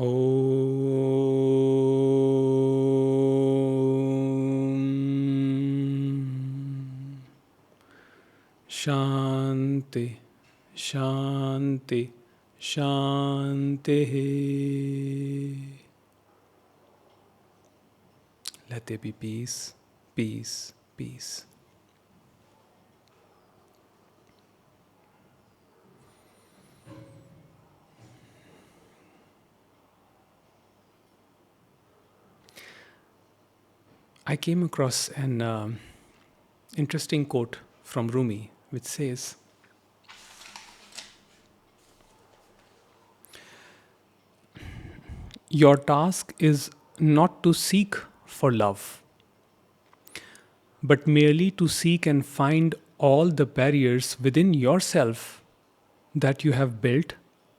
Om Shanti, Shanti, Shanti. Let there be peace, peace, peace. I came across an interesting quote from Rumi which says, "Your task is not to seek for love, but merely to seek and find all the barriers within yourself that you have built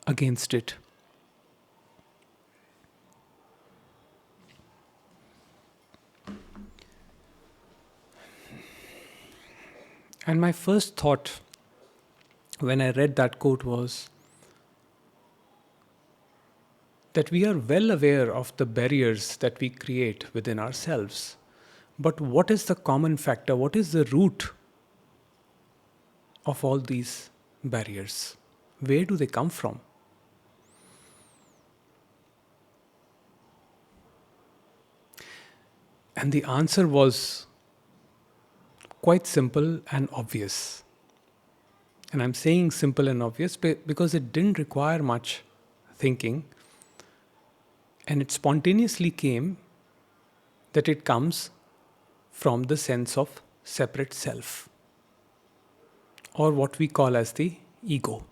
against it." And my first thought when I read that quote was that we are well aware of the barriers that we create within ourselves. But what is the common factor? What is the root of all these barriers? Where do they come from? And the answer was quite simple and obvious. And I'm saying simple and obvious because it didn't require much thinking. And it spontaneously came that it comes from the sense of separate self, or what we call as the ego.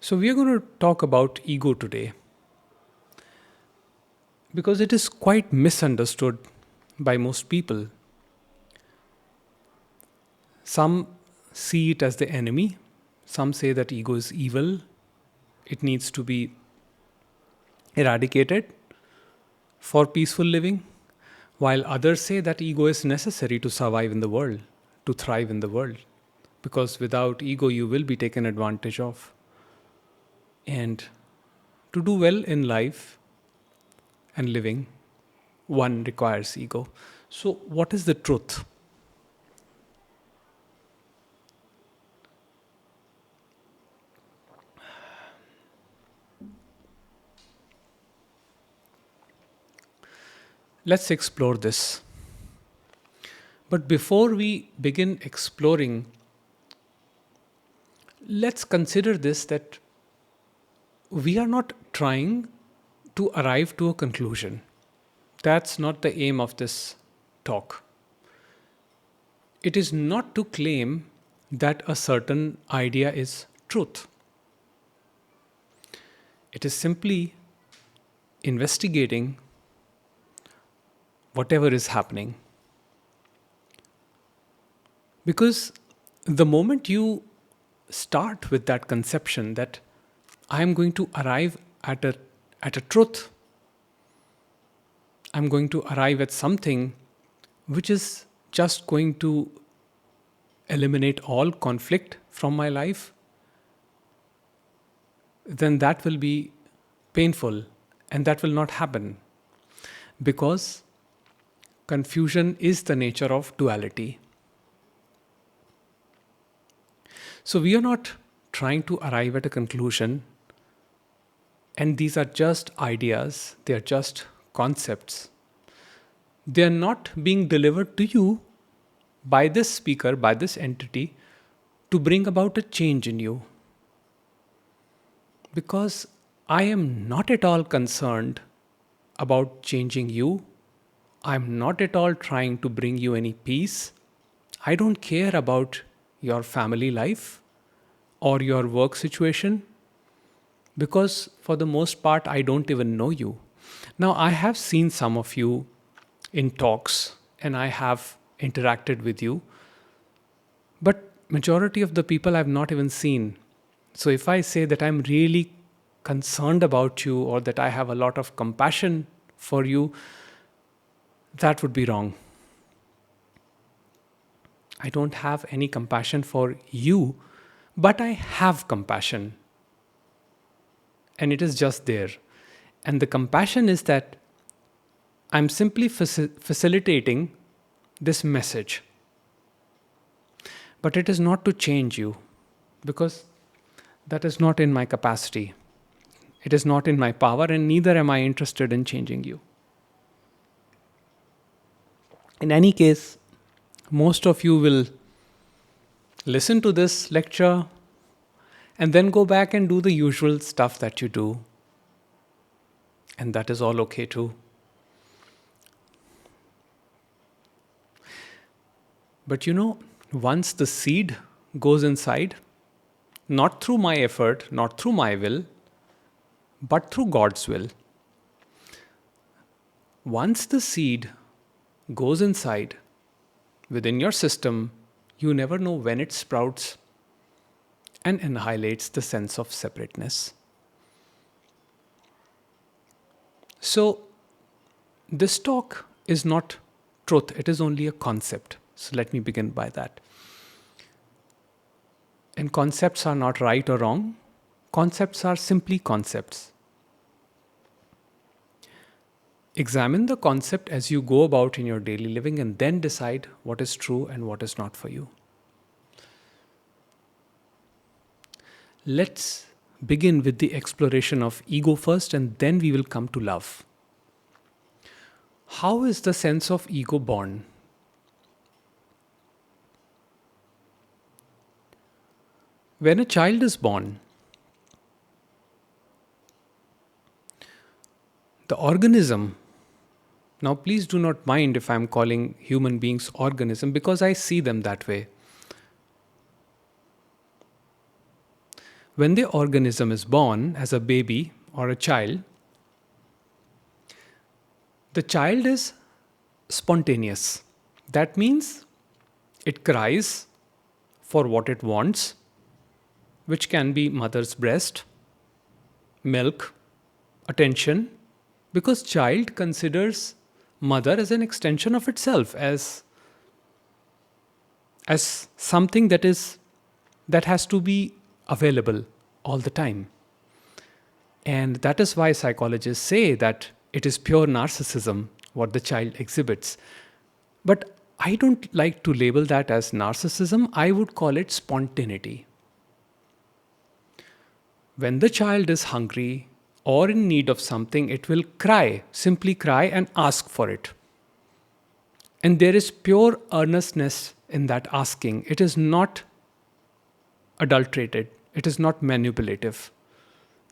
So, we are going to talk about ego today because it is quite misunderstood by most people. Some see it as the enemy, some say that ego is evil, it needs to be eradicated for peaceful living, while others say that ego is necessary to survive in the world, to thrive in the world, because without ego you will be taken advantage of. And to do well in life and living, one requires ego. So, what is the truth? Let's explore this. But before we begin exploring, let's consider this, that we are not trying to arrive to a conclusion. That's not the aim of this talk. It is not to claim that a certain idea is truth. It is simply investigating whatever is happening. Because the moment you start with that conception that I am going to arrive at a truth, I'm going to arrive at something which is just going to eliminate all conflict from my life, then that will be painful and that will not happen, because confusion is the nature of duality. So we are not trying to arrive at a conclusion, and these are just ideas, they are just concepts. They are not being delivered to you by this speaker, by this entity, to bring about a change in you. Because I am not at all concerned about changing you. I'm not at all trying to bring you any peace. I don't care about your family life or your work situation, because for the most part I don't even know you. Now, I have seen some of you in talks and I have interacted with you, but majority of the people I've not even seen. So if I say that I'm really concerned about you or that I have a lot of compassion for you, that would be wrong. I don't have any compassion for you, But I have compassion, and it is just there. And the compassion is that I'm simply facilitating this message. But it is not to change you, because that is not in my capacity. It is not in my power, and neither am I interested in changing you. In any case, most of you will listen to this lecture and then go back and do the usual stuff that you do. And that is all okay too. But once the seed goes inside, not through my effort, not through my will, but through God's will. Once the seed goes inside within your system, you never know when it sprouts and annihilates the sense of separateness. So, this talk is not truth, it is only a concept. So, let me begin by that. And concepts are not right or wrong, concepts are simply concepts. Examine the concept as you go about in your daily living and then decide what is true and what is not for you. Let's begin with the exploration of ego first, and then we will come to love. How is the sense of ego born? When a child is born, the organism, now please do not mind if I am calling human beings organism, because I see them that way. When the organism is born as a baby or a child, the child is spontaneous. That means it cries for what it wants, which can be mother's breast, milk, attention, because child considers mother as an extension of itself, as something that has to be available all the time. And that is why psychologists say that it is pure narcissism what the child exhibits. But I don't like to label that as narcissism, I would call it spontaneity. When the child is hungry or in need of something, it will cry, simply cry and ask for it. And there is pure earnestness in that asking. It is not adulterated, it is not manipulative.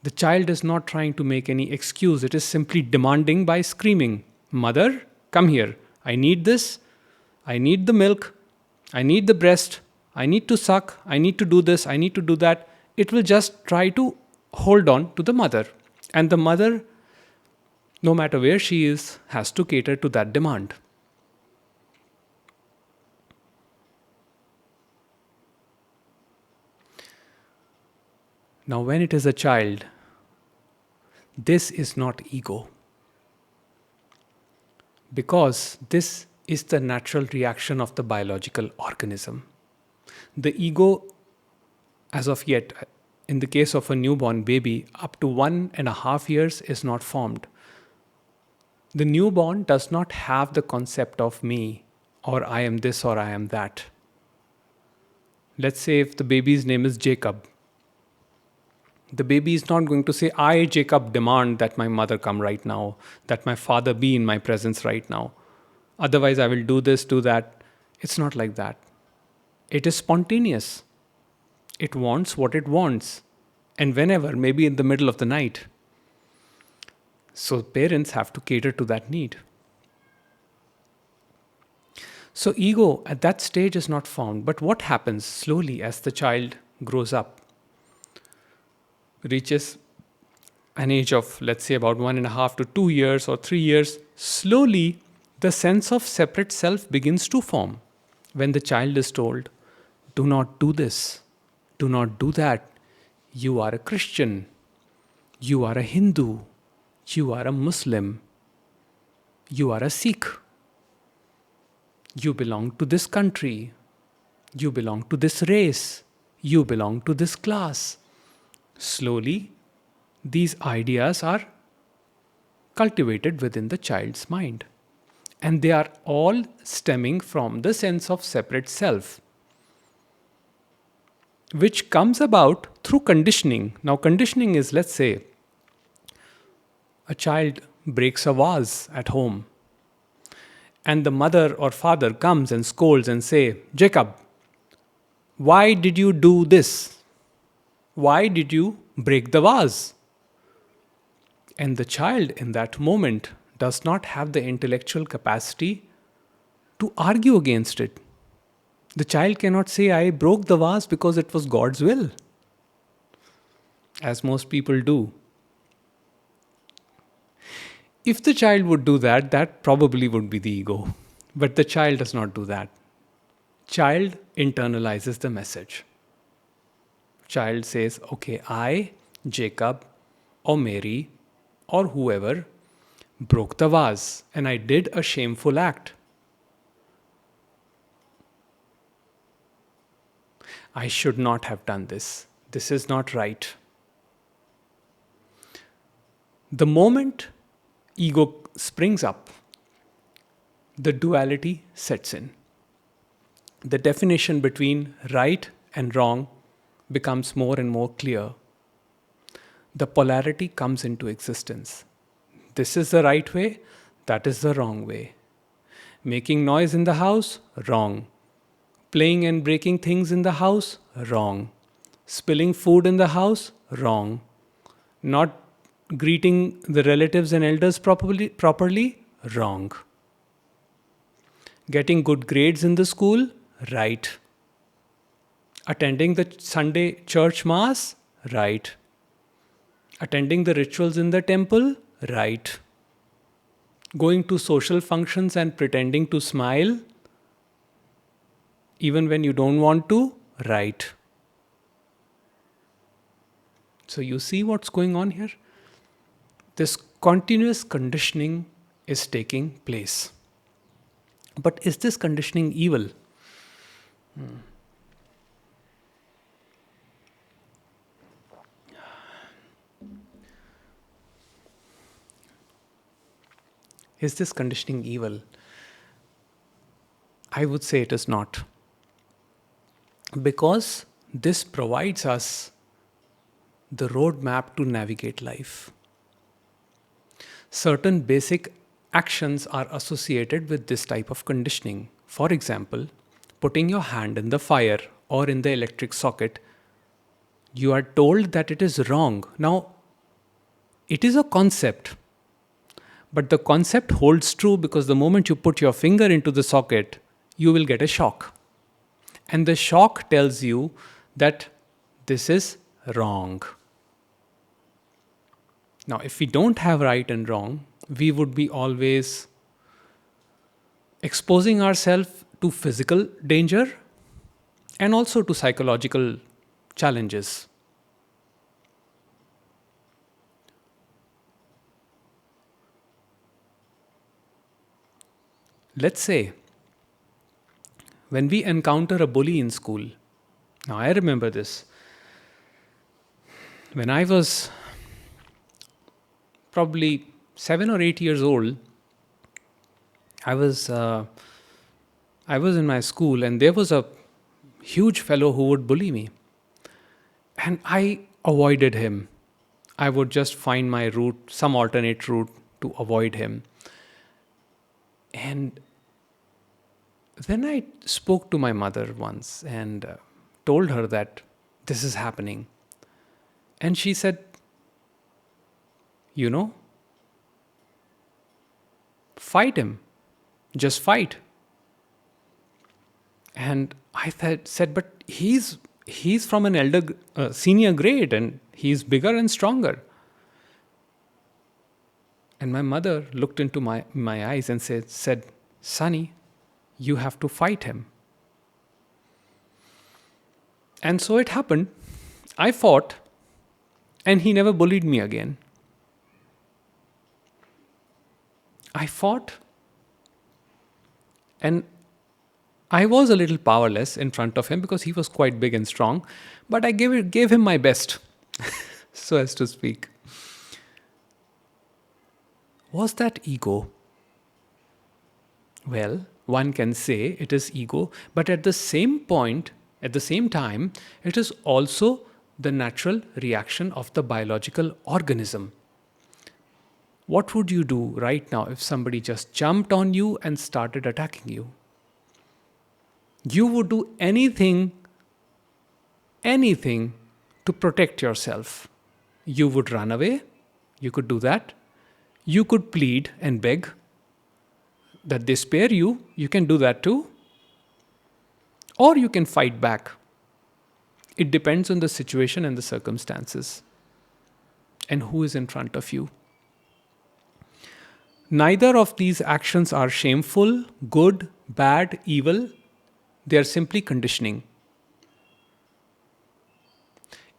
The child is not trying to make any excuse, it is simply demanding by screaming, "Mother, come here. I need this. I need the milk. I need the breast. I need to suck. I need to do this. I need to do that." It will just try to hold on to the mother. And the mother, no matter where she is, has to cater to that demand. Now, when it is a child, this is not ego. Because this is the natural reaction of the biological organism. The ego, as of yet, in the case of a newborn baby, up to 1.5 years is not formed. The newborn does not have the concept of me, or I am this or I am that. Let's say if the baby's name is Jacob. The baby is not going to say, "I, Jacob, demand that my mother come right now, that my father be in my presence right now. Otherwise, I will do this, do that." It's not like that. It is spontaneous. It wants what it wants. And whenever, maybe in the middle of the night. So parents have to cater to that need. So ego at that stage is not found. But what happens slowly as the child grows up? Reaches an age of, let's say, about 1.5 to 2 years or 3 years, slowly the sense of separate self begins to form. When the child is told, "Do not do this, do not do that. You are a Christian, you are a Hindu, you are a Muslim, you are a Sikh, you belong to this country, you belong to this race, You belong to this class. Slowly, these ideas are cultivated within the child's mind. And they are all stemming from the sense of separate self, which comes about through conditioning. Now, conditioning is, let's say, a child breaks a vase at home, and the mother or father comes and scolds and say, Jacob, why did you do this? Why did you break the vase? And the child in that moment does not have the intellectual capacity to argue against it. The child cannot say, I broke the vase because it was God's will, as most people do. If the child would do that, that probably would be the ego. But the child does not do that. Child internalizes the message. Child says, okay, I, Jacob, or Mary, or whoever, broke the vase and I did a shameful act. I should not have done this. This is not right. The moment ego springs up, the duality sets in. The definition between right and wrong becomes more and more clear. The polarity comes into existence. This is the right way, that is the wrong way. Making noise in the house, wrong. Playing and breaking things in the house, wrong. Spilling food in the house, wrong. Not greeting the relatives and elders properly, wrong. Getting good grades in the school, right. Attending the Sunday church mass, right. Attending the rituals in the temple, right. Going to social functions and pretending to smile, even when you don't want to, right. So you see what's going on here? This continuous conditioning is taking place. But is this conditioning evil? Is this conditioning evil? I would say it is not. Because this provides us the roadmap to navigate life. Certain basic actions are associated with this type of conditioning. For example, putting your hand in the fire or in the electric socket, you are told that it is wrong. Now, it is a concept, but the concept holds true because the moment you put your finger into the socket, you will get a shock. And the shock tells you that this is wrong. Now, if we don't have right and wrong, we would be always exposing ourselves to physical danger and also to psychological challenges. Let's say when we encounter a bully in school. Now, I remember this. When I was probably 7 or 8 years old, I was in my school, and there was a huge fellow who would bully me, and I avoided him. I would just find my route, some alternate route to avoid him. And then I spoke to my mother once and told her that this is happening. And she said, fight him. Just fight. And I said, but he's from an senior grade, and he's bigger and stronger. And my mother looked into my eyes and said, Sonny, you have to fight him. And so it happened. I fought, and he never bullied me again. I fought, and I was a little powerless in front of him because he was quite big and strong, but I gave him my best, so as to speak. Was that ego? Well, one can say it is ego, but at the same point, at the same time, it is also the natural reaction of the biological organism. What would you do right now if somebody just jumped on you and started attacking you? You would do anything to protect yourself. You would run away. You could do that. You could plead and beg that they spare you. You can do that too. Or you can fight back. It depends on the situation and the circumstances and who is in front of you. Neither of these actions are shameful, good, bad, evil. They are simply conditioning.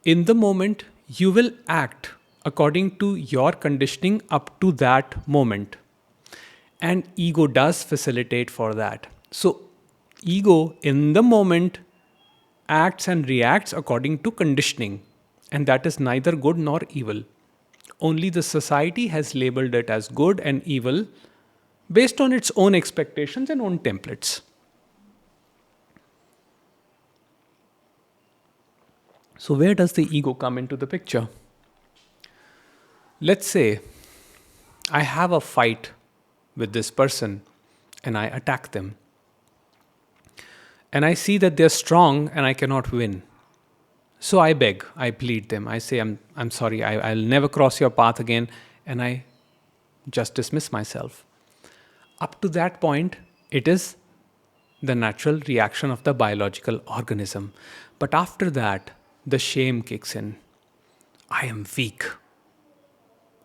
In the moment, you will act according to your conditioning up to that moment. And ego does facilitate for that. So, ego in the moment acts and reacts according to conditioning. And that is neither good nor evil. Only the society has labeled it as good and evil based on its own expectations and own templates. So, where does the ego come into the picture? Let's say I have a fight with this person and I attack them. And I see that they're strong and I cannot win. So I beg, I plead them. I say, I'm sorry, I'll never cross your path again. And I just dismiss myself. Up to that point, it is the natural reaction of the biological organism. But after that, the shame kicks in. I am weak.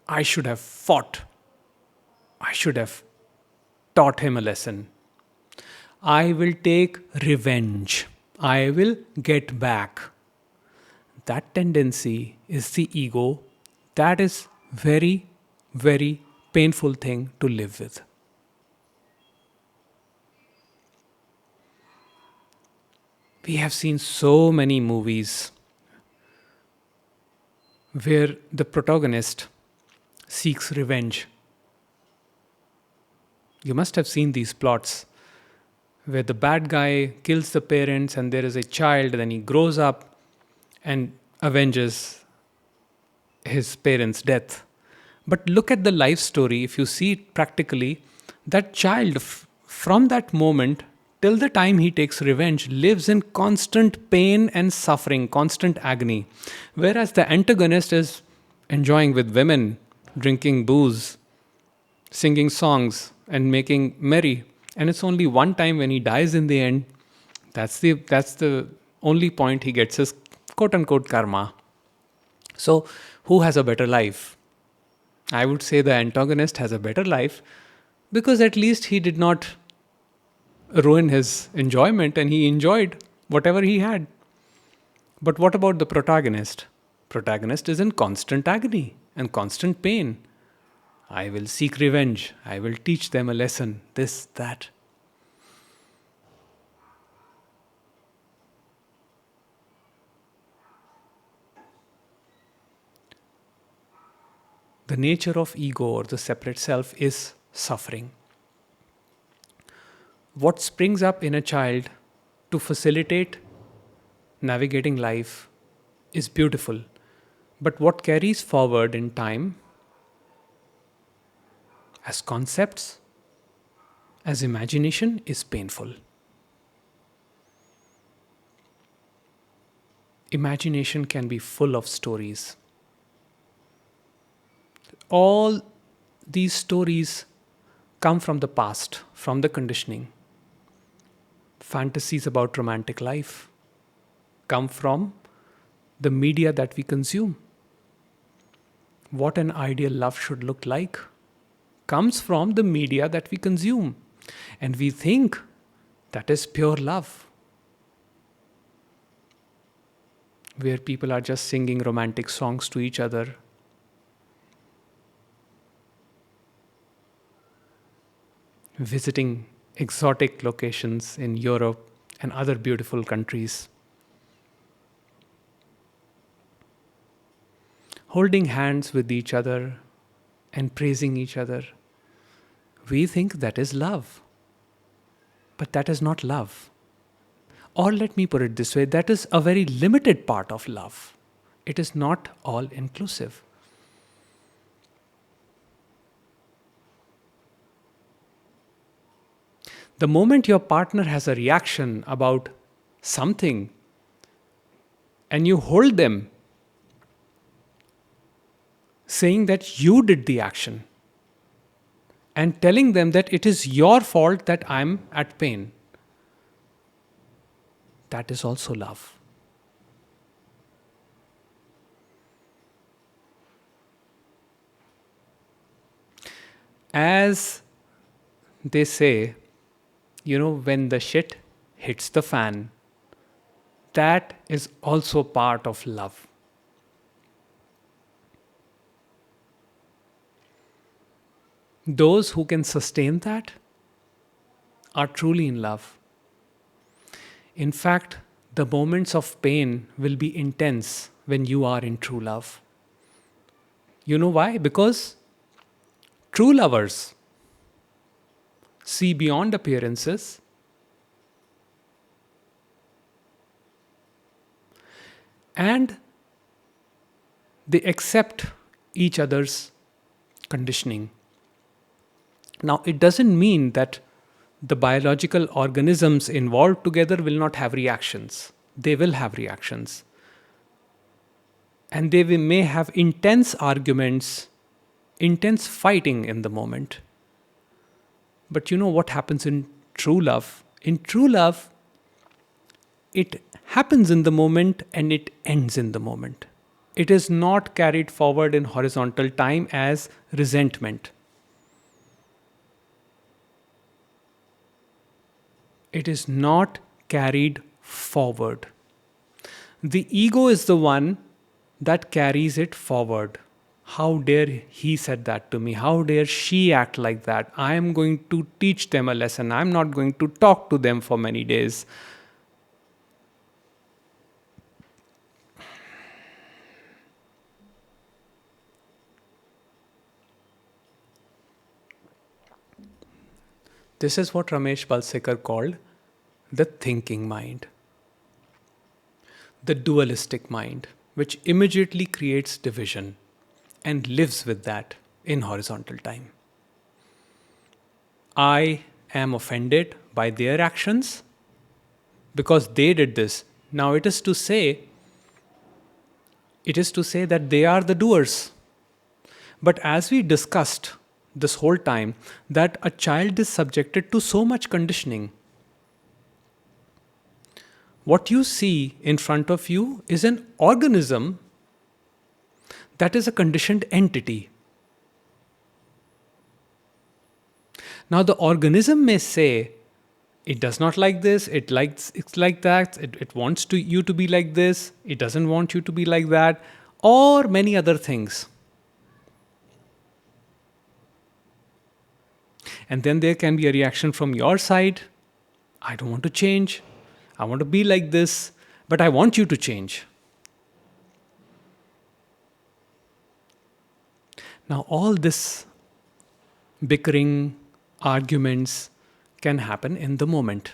I should have fought. I should have taught him a lesson. I will take revenge. I will get back. That tendency is the ego. That is very, very painful thing to live with. We have seen so many movies where the protagonist seeks revenge. You must have seen these plots where the bad guy kills the parents and there is a child, then he grows up and avenges his parents' death. But look at the life story, if you see it practically, that child from that moment till the time he takes revenge lives in constant pain and suffering, constant agony. Whereas the antagonist is enjoying with women, drinking booze, singing songs, and making merry. And it's only one time when he dies in the end. That's the only point he gets his quote unquote karma. So, who has a better life? I would say the antagonist has a better life because at least he did not ruin his enjoyment and he enjoyed whatever he had. But what about the protagonist? Protagonist is in constant agony and constant pain. I will seek revenge. I will teach them a lesson. This, that. The nature of ego or the separate self is suffering. What springs up in a child to facilitate navigating life is beautiful. But what carries forward in time as concepts, as imagination, is painful. Imagination can be full of stories. All these stories come from the past, from the conditioning. Fantasies about romantic life come from the media that we consume. What an ideal love should look like comes from the media that we consume. And we think that is pure love, where people are just singing romantic songs to each other. Visiting exotic locations in Europe and other beautiful countries, holding hands with each other and praising each other. We think that is love, but that is not love. Or let me put it this way, that is a very limited part of love. It is not all inclusive. The moment your partner has a reaction about something and you hold them, saying that you did the action and telling them that it is your fault that I'm at pain, that is also love. As they say, when the shit hits the fan, that is also part of love. Those who can sustain that are truly in love. In fact, the moments of pain will be intense when you are in true love. You know why? Because true lovers see beyond appearances and they accept each other's conditioning. Now, it doesn't mean that the biological organisms involved together will not have reactions. They will have reactions. And they may have intense arguments, intense fighting in the moment. But you know what happens in true love? In true love, it happens in the moment and it ends in the moment. It is not carried forward in horizontal time as resentment. It is not carried forward. The ego is the one that carries it forward. How dare he said that to me? How dare she act like that? I am going to teach them a lesson. I'm not going to talk to them for many days. This is what Ramesh Balsekar called the thinking mind, the dualistic mind, which immediately creates division and lives with that in horizontal time. I am offended by their actions because they did this. Now it is to say that they are the doers. But as we discussed this whole time, that a child is subjected to so much conditioning. What you see in front of you is an organism that is a conditioned entity. Now the organism may say, it does not like this, it's like that, it wants you to be like this, it doesn't want you to be like that, or many other things. And then there can be a reaction from your side. I don't want to change. I want to be like this, but I want you to change. Now, all this bickering, arguments can happen in the moment.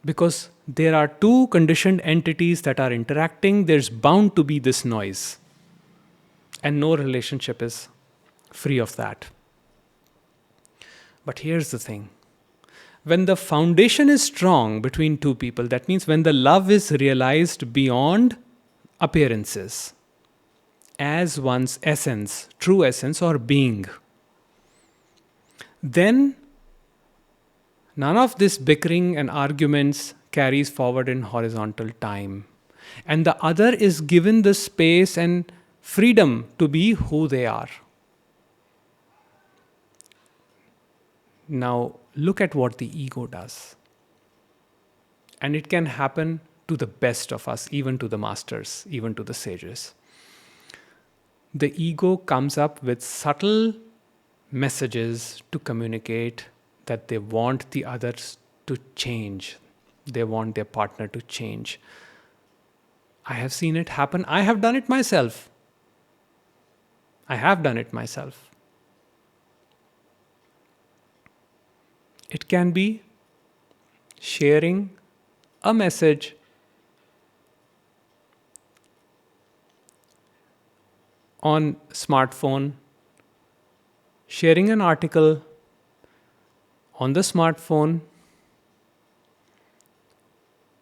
Because there are two conditioned entities that are interacting, there's bound to be this noise. And no relationship is free of that. But here's the thing. When the foundation is strong between two people, that means when the love is realized beyond appearances, as one's essence, true essence or being, then none of this bickering and arguments carries forward in horizontal time. And the other is given the space and freedom to be who they are. Now, look at what the ego does. And it can happen to the best of us, even to the masters, even to the sages. The ego comes up with subtle messages to communicate that they want the others to change. They want their partner to change. I have seen it happen. I have done it myself. I have done it myself. It can be sharing a message on smartphone, sharing an article on the smartphone,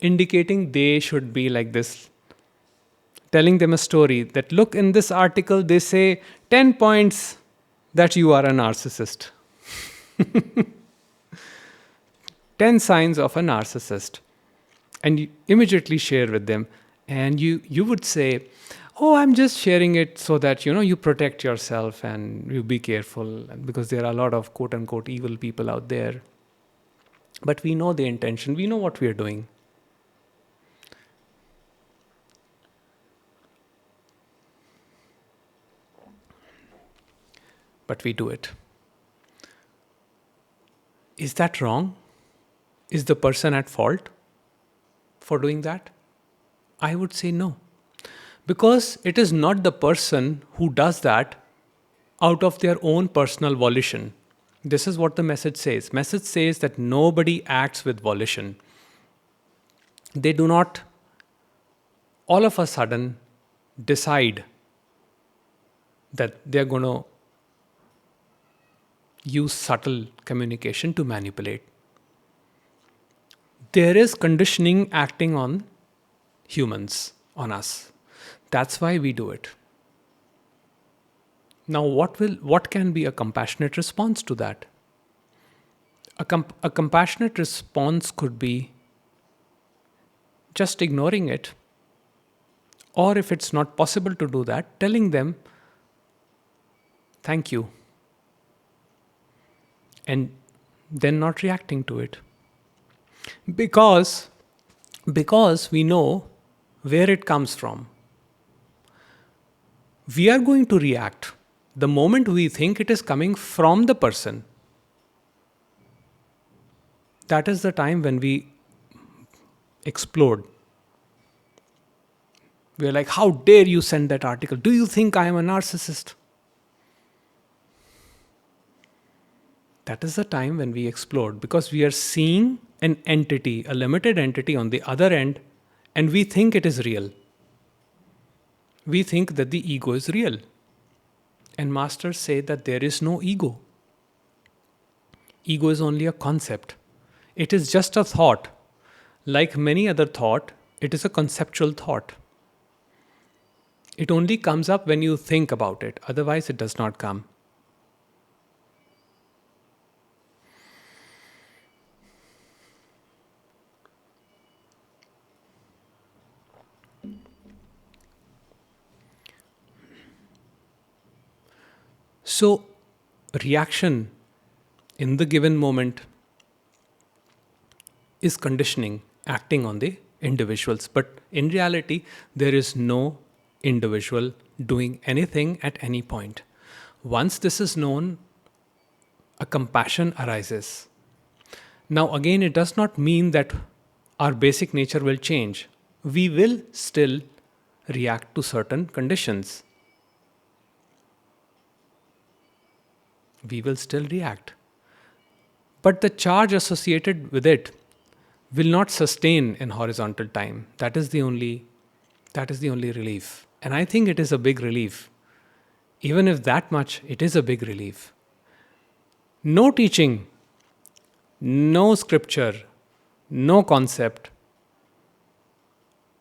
indicating they should be like this, telling them a story that, look, in this article they say 10 points that you are a narcissist. 10 signs of a narcissist. And you immediately share with them. And you would say, oh, I'm just sharing it so that, you protect yourself and you be careful, because there are a lot of quote unquote evil people out there. But we know the intention, we know what we are doing. But we do it. Is that wrong? Is the person at fault for doing that? I would say no. Because it is not the person who does that out of their own personal volition. This is what the message says. Message says that nobody acts with volition. They do not all of a sudden decide that they're going to use subtle communication to manipulate. There is conditioning acting on humans, on us. That's why we do it. Now, what can be a compassionate response to that? A compassionate response could be just ignoring it, or if it's not possible to do that, telling them, thank you, and then not reacting to it. Because we know where it comes from. We are going to react the moment we think it is coming from the person. That is the time when we explode. We are like, how dare you send that article? Do you think I am a narcissist? That is the time when we explode, because we are seeing an entity, a limited entity on the other end, and we think it is real. We think that the ego is real. And masters say that there is no ego. Ego is only a concept. It is just a thought. Like many other thought, it is a conceptual thought. It only comes up when you think about it. Otherwise, it does not come. So, reaction in the given moment is conditioning acting on the individuals. But in reality, there is no individual doing anything at any point. Once this is known, a compassion arises. Now, again, it does not mean that our basic nature will change. We will still react to certain conditions. We will still react. But the charge associated with it will not sustain in horizontal time. That is the only relief. And I think it is a big relief. Even if that much, it is a big relief. No teaching, no scripture, no concept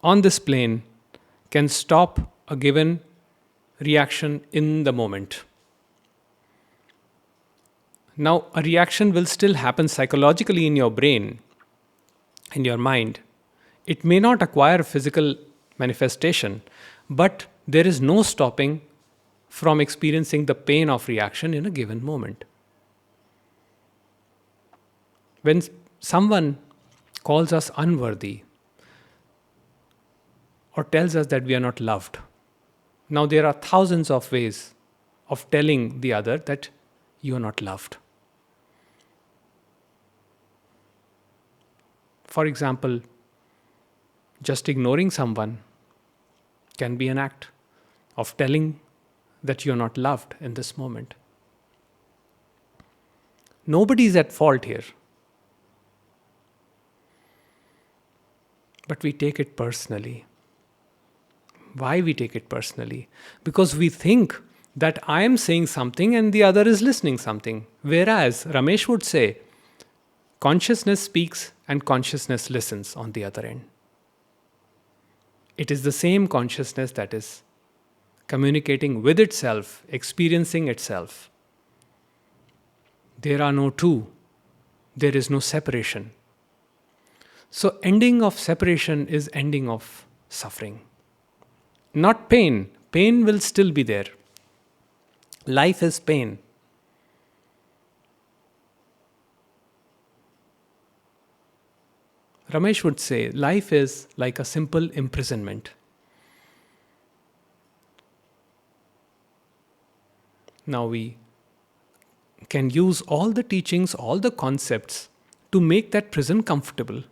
on this plane can stop a given reaction in the moment. Now, a reaction will still happen psychologically in your brain, in your mind. It may not acquire physical manifestation, but there is no stopping from experiencing the pain of reaction in a given moment. When someone calls us unworthy or tells us that we are not loved, now there are thousands of ways of telling the other that you are not loved. For example, just ignoring someone can be an act of telling that you're not loved in this moment. Nobody is at fault here, but we take it personally. Why we take it personally? Because we think that I am saying something and the other is listening something. Whereas Ramesh would say, consciousness speaks and consciousness listens on the other end. It is the same consciousness that is communicating with itself, experiencing itself. There are no two. There is no separation. So ending of separation is ending of suffering. Not pain. Pain will still be there. Life is pain. Ramesh would say, life is like a simple imprisonment. Now we can use all the teachings, all the concepts to make that prison comfortable.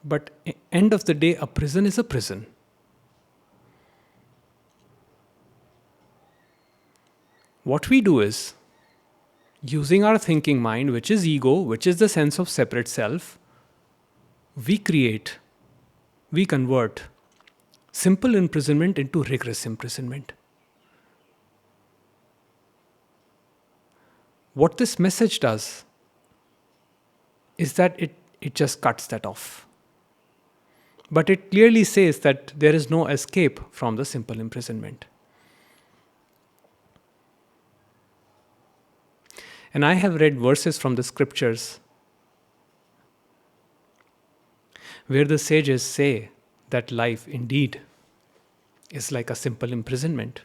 But end of the day, a prison is a prison. What we do is, using our thinking mind, which is ego, which is the sense of separate self, we convert simple imprisonment into rigorous imprisonment. What this message does is that it just cuts that off. But it clearly says that there is no escape from the simple imprisonment. And I have read verses from the scriptures where the sages say that life indeed is like a simple imprisonment.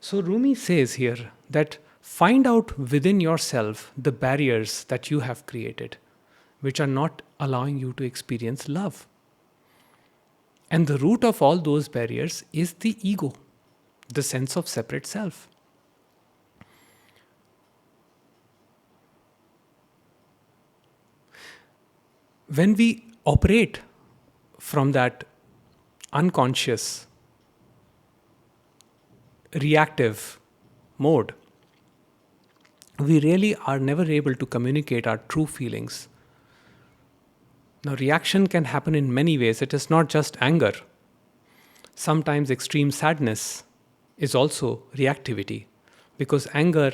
So Rumi says here that find out within yourself the barriers that you have created, which are not allowing you to experience love. And the root of all those barriers is the ego, the sense of separate self. When we operate from that unconscious, reactive mode, we really are never able to communicate our true feelings. Now, reaction can happen in many ways. It is not just anger. Sometimes extreme sadness is also reactivity, because anger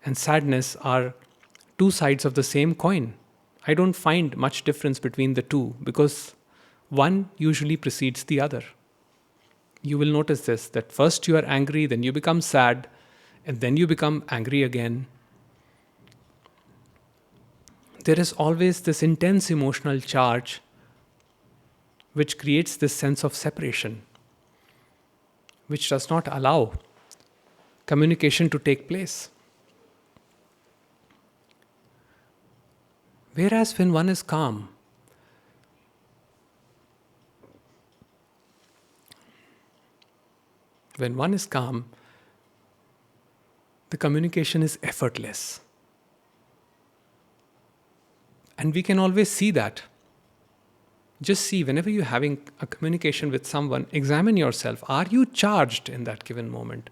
and sadness are two sides of the same coin. I don't find much difference between the two because one usually precedes the other. You will notice this, that first you are angry, then you become sad, and then you become angry again. There is always this intense emotional charge which creates this sense of separation, which does not allow communication to take place. Whereas when one is calm, the communication is effortless. And we can always see that. Just see, whenever you're having a communication with someone, examine yourself. Are you charged in that given moment?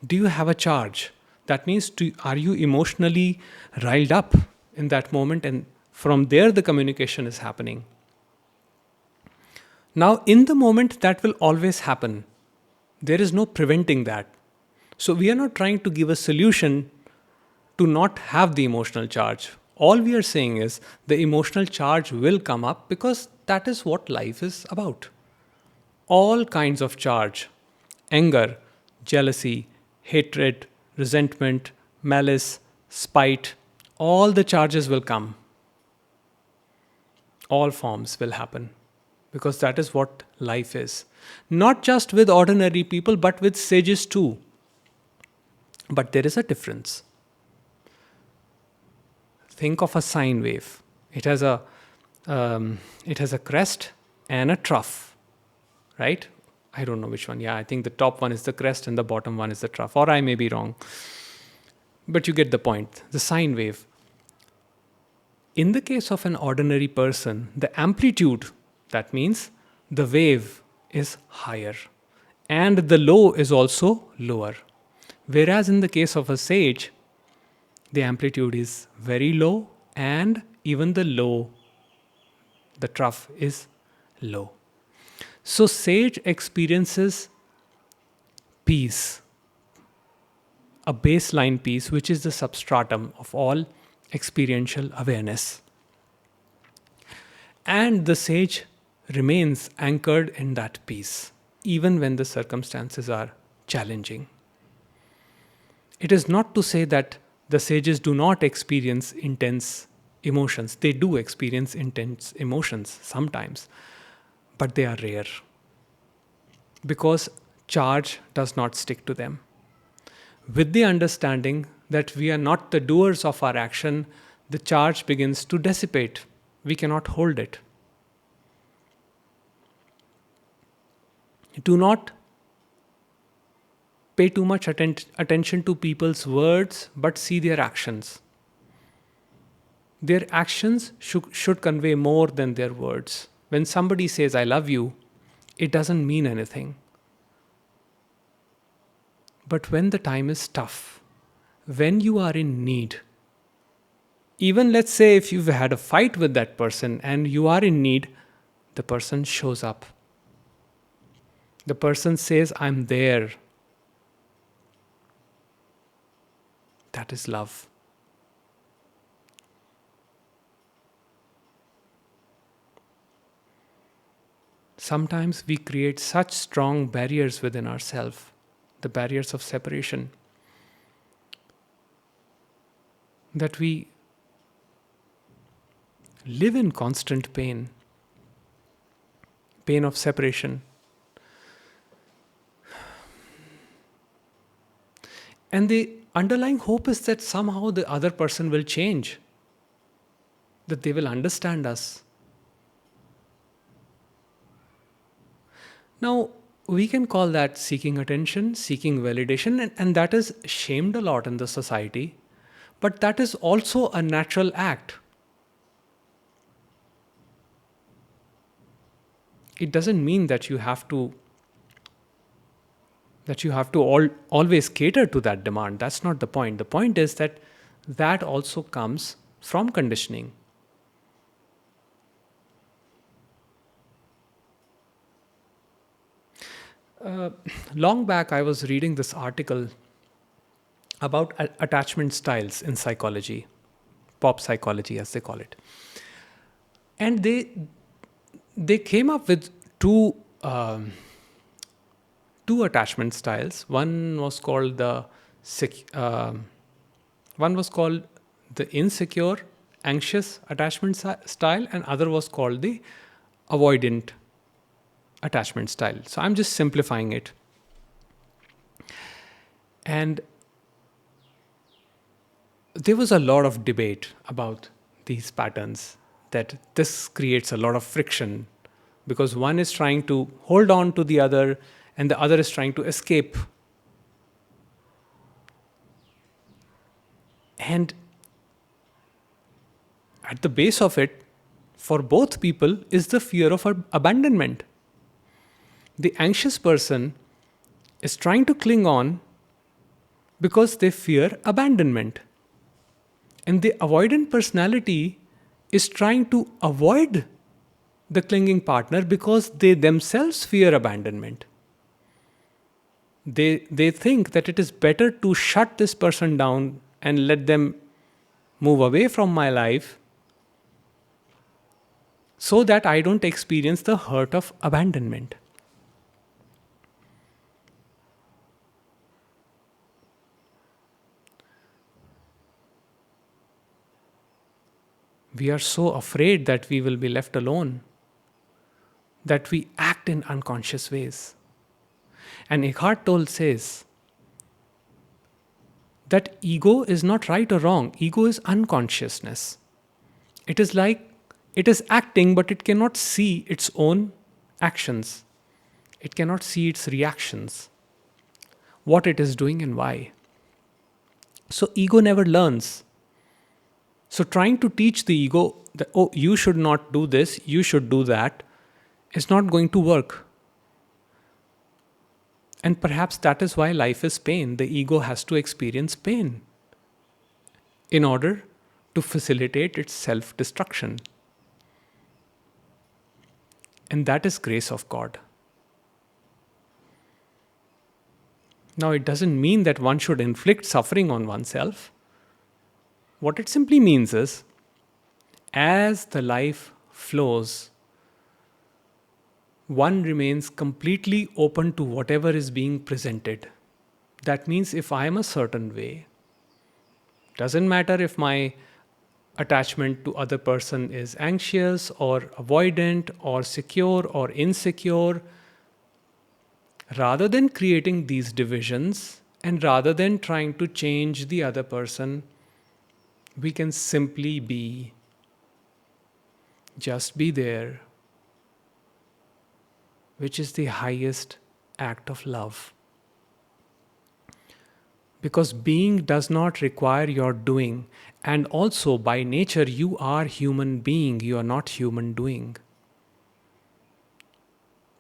Do you have a charge? That means, are you emotionally riled up in that moment? And from there, the communication is happening. Now, in the moment, that will always happen. There is no preventing that. So we are not trying to give a solution to not have the emotional charge. All we are saying is the emotional charge will come up because that is what life is about. All kinds of charge, anger, jealousy, hatred, resentment, malice, spite, all the charges will come. All forms will happen because that is what life is. Not just with ordinary people, but with sages too. But there is a difference. Think of a sine wave. It has a crest and a trough, right? I don't know which one. Yeah, I think the top one is the crest and the bottom one is the trough. Or I may be wrong. But you get the point. The sine wave. In the case of an ordinary person, the amplitude, that means the wave, is higher. And the low is also lower. Whereas in the case of a sage, the amplitude is very low and even the low, the trough, is low. So sage experiences peace, a baseline peace, which is the substratum of all experiential awareness. And the sage remains anchored in that peace, even when the circumstances are challenging. It is not to say that the sages do not experience intense emotions. They do experience intense emotions sometimes, but they are rare because charge does not stick to them. With the understanding that we are not the doers of our action, the charge begins to dissipate. We cannot hold it. Do not pay too much attention to people's words, but see their actions. Their actions should convey more than their words. When somebody says, I love you, it doesn't mean anything. But when the time is tough, when you are in need, even let's say if you've had a fight with that person and you are in need, the person shows up. The person says, I'm there. That is love. Sometimes we create such strong barriers within ourselves, the barriers of separation, that we live in constant pain of separation. And the underlying hope is that somehow the other person will change, that they will understand us. Now, we can call that seeking attention, seeking validation, and that is shamed a lot in the society. But that is also a natural act. It doesn't mean that you have to always cater to that demand. That's not the point. The point is that that also comes from conditioning. Long back, I was reading this article about attachment styles in psychology, pop psychology as they call it. And they came up with two attachment styles. One was called the insecure, anxious attachment style, and other was called the avoidant attachment style. So I'm just simplifying it. And there was a lot of debate about these patterns, that this creates a lot of friction because one is trying to hold on to the other and the other is trying to escape. And at the base of it, for both people, is the fear of abandonment. The anxious person is trying to cling on because they fear abandonment. And the avoidant personality is trying to avoid the clinging partner because they themselves fear abandonment. They think that it is better to shut this person down and let them move away from my life so that I don't experience the hurt of abandonment. We are so afraid that we will be left alone that we act in unconscious ways. And Eckhart Tolle says that ego is not right or wrong. Ego is unconsciousness. It is like it is acting, but it cannot see its own actions. It cannot see its reactions, what it is doing and why. So ego never learns. So trying to teach the ego that, oh, you should not do this, you should do that, is not going to work. And perhaps that is why life is pain. The ego has to experience pain in order to facilitate its self destruction. And that is grace of God. Now, it doesn't mean that one should inflict suffering on oneself. What it simply means is, as the life flows, one remains completely open to whatever is being presented. That means if I am a certain way, doesn't matter if my attachment to other person is anxious or avoidant or secure or insecure, rather than creating these divisions and rather than trying to change the other person, we can simply be, just be there, which is the highest act of love. Because being does not require your doing, and also by nature you are human being, you are not human doing.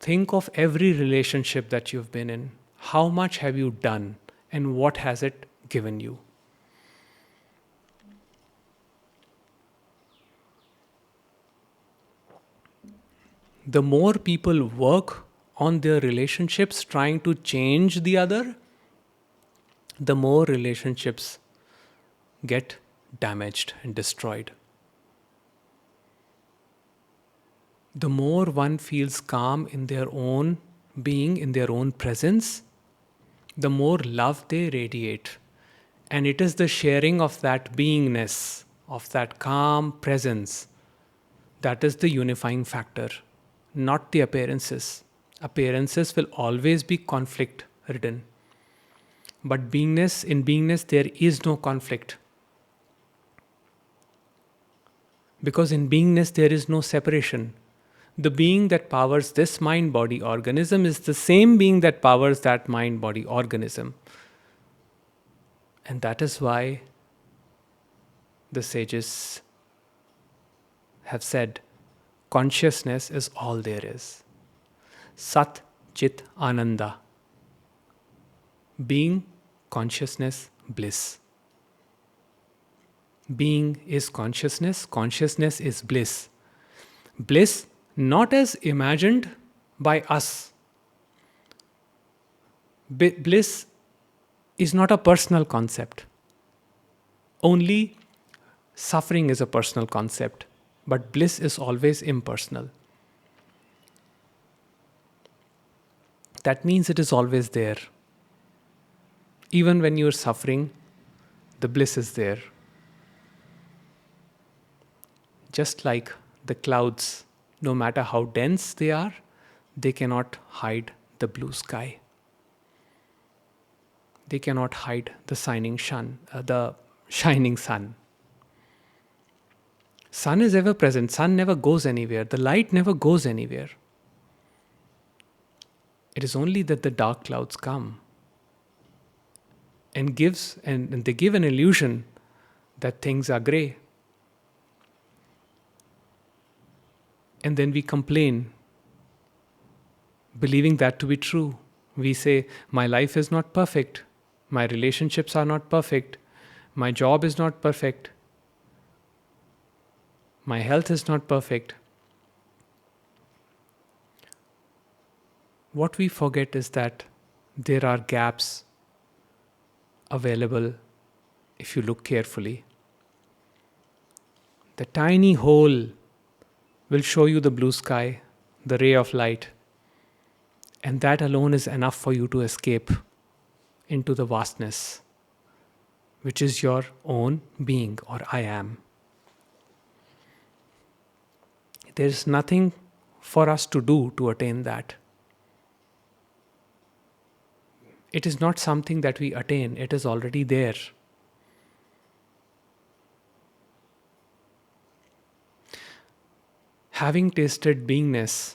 Think of every relationship that you've been in. How much have you done and what has it given you? The more people work on their relationships trying to change the other, the more relationships get damaged and destroyed. The more one feels calm in their own being, in their own presence, the more love they radiate. And it is the sharing of that beingness, of that calm presence, that is the unifying factor, not the appearances. Appearances will always be conflict ridden. But beingness, in beingness, there is no conflict. Because in beingness, there is no separation. The being that powers this mind body organism is the same being that powers that mind body organism. And that is why the sages have said consciousness is all there is. Sat Chit Ananda. Being, consciousness, bliss. Being is consciousness, consciousness is bliss. Bliss not as imagined by us. Bliss is not a personal concept. Only suffering is a personal concept, but bliss is always impersonal. That means it is always there. Even when you are suffering, the bliss is there. Just like the clouds, no matter how dense they are, they cannot hide the blue sky. They cannot hide the shining sun. Sun is ever present. Sun never goes anywhere. The light never goes anywhere. It is only that the dark clouds come and they give an illusion that things are grey. And then we complain, believing that to be true. We say, my life is not perfect. My relationships are not perfect. My job is not perfect. My health is not perfect. What we forget is that there are gaps available if you look carefully. The tiny hole will show you the blue sky, the ray of light, and that alone is enough for you to escape into the vastness, which is your own being, or I am. There is nothing for us to do to attain that. It is not something that we attain, it is already there. Having tasted beingness,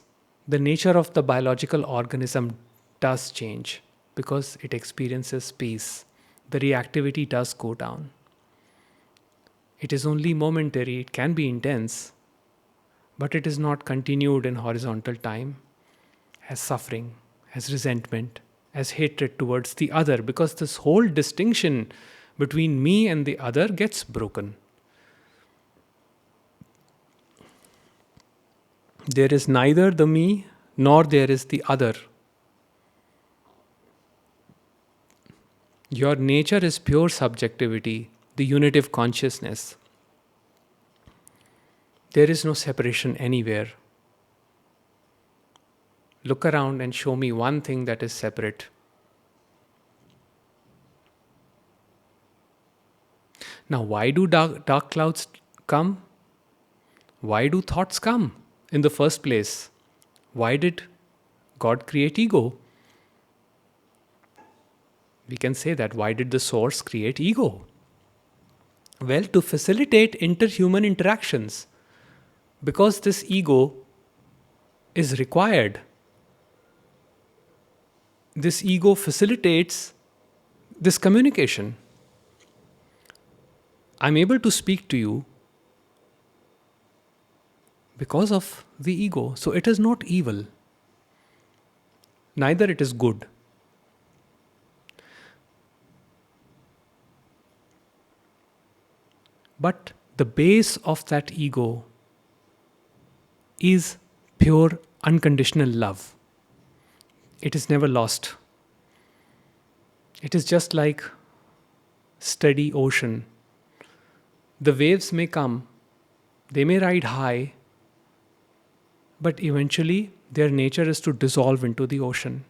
the nature of the biological organism does change because it experiences peace. The reactivity does go down. It is only momentary, it can be intense, but it is not continued in horizontal time as suffering, as resentment, as hatred towards the other, because this whole distinction between me and the other gets broken. There is neither the me nor there is the other. Your nature is pure subjectivity, the unitive consciousness. There is no separation anywhere. Look around and show me one thing that is separate. Now, why do dark clouds come? Why do thoughts come in the first place? Why did God create ego? We can say that. Why did the source create ego? Well, to facilitate interhuman interactions. Because this ego is required. This ego facilitates this communication. I'm able to speak to you because of the ego. So it is not evil. Neither it is good. But the base of that ego is pure unconditional love. It is never lost. It is just like steady ocean. The waves may come, they may ride high, but eventually their nature is to dissolve into the ocean.